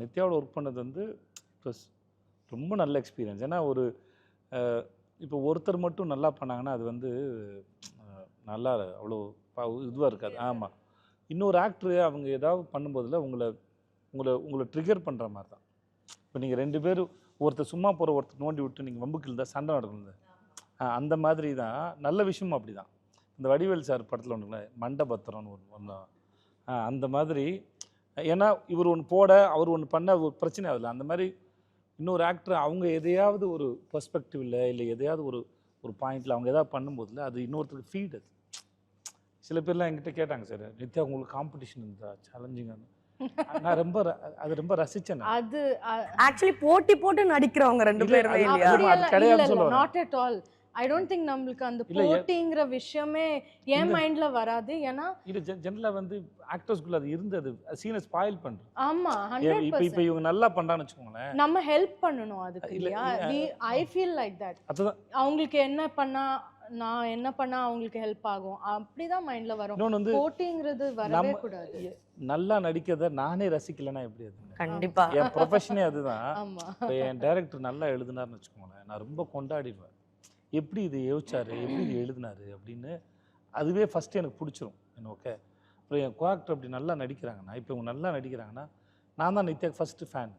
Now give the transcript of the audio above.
நித்யாவோட work பண்ணது வந்து plus ரொம்ப நல்ல எக்ஸ்பீரியன்ஸ். ஏன்னா ஒரு இப்போ ஒருத்தர் மட்டும் நல்லா பண்ணாங்கன்னா அது வந்து நல்லா அவ்வளோ இதுவாக இருக்காது. ஆமாம், இன்னொரு ஆக்டரு அவங்க ஏதாவது பண்ணும்போதில் உங்களை உங்களை உங்களை ட்ரிகர் பண்ணுற மாதிரி தான். இப்போ நீங்கள் 2 பேரும் ஒருத்தர் சும்மா போகிற ஒருத்தர் நோண்டி விட்டு நீங்கள் வம்புக்கு இருந்தால் சண்டை நடக்கணும். அந்த மாதிரி தான் நல்ல விஷயமும் அப்படி தான். இந்த வடிவேல் சார் படத்தில் ஒன்றுங்களே மண்டபத்திரம்னு ஒன்று அந்த மாதிரி. ஏன்னா இவர் ஒன்று போட அவர் ஒன்று பண்ண ஒரு பிரச்சனை ஆகுதுல்ல. அந்த மாதிரி இன்னொரு ஆக்டர் அவங்க எதையாவது ஒரு பெர்ஸ்பெக்டிவில் இல்லை எதையாவது ஒரு ஒரு பாயிண்டில் அவங்க எதாவது பண்ணும்போதில் அது இன்னொருத்தருக்கு ஃபீட். அது சில பேர்லாம் என்கிட்ட கேட்டாங்க, சார் நித்யா உங்களுக்கு காம்படிஷன் இருந்தா சேலஞ்சிங்கான. நான் ரொம்ப ரசிச்சேன். அது ஆக்சுவலி போட்டு நடிக்கிறவங்க 2 பேருமே இல்லையா? அது கிடையாது சொல்லுவாங்க. Not at all. I don't think நம்மளுக்கு அந்த போட்டிங்கிற விஷயமே என் மைண்ட்ல வராது. ஏன்னா இது ஜெனரலா வந்து ஆக்டர்ஸ்க்குள்ள அது இருந்தது. சீனை ஸ்பாயில் பண்றது. ஆமா 100%. இப்போ இவங்க நல்லா பண்றான்னு வெச்சுக்கோங்களேன், நம்ம ஹெல்ப் பண்ணனும் அதுக்கு. இல்லையா? I feel like that. அதுதான் அவங்களுக்கு என்ன பண்ணா நான் என்ன பண்ணா அவங்களுக்கு ஹெல்ப் ஆகும் அப்படிதான் மைண்ட்ல வரும். போட்டிங்கிறது வரவே கூடாது. நல்லா நடிக்கிறத நானே ரசிக்கலனா எப்படி? அது கண்டிப்பா என் ப்ரொஃபஷனே அதுதான். ஆமா. என் டைரக்டர் நல்லா எழுதுனாருன்னு வெச்சுக்கோங்களேன், நான் ரொம்ப கொண்டாடிடுவேன். எப்படி இது யோசிச்சாரு, எப்படி இது எழுதினாரு அப்படின்னு. அதுவே ஃபஸ்ட்டு எனக்கு பிடிச்சிரும். ஓகே, அப்புறம் என் கோஆக்டர் அப்படி நல்லா நடிக்கிறாங்கன்னா, இப்போ இவங்க நல்லா நடிக்கிறாங்கன்னா நான் தான் நித்யாக்கு ஃபஸ்ட்டு ஃபேன்.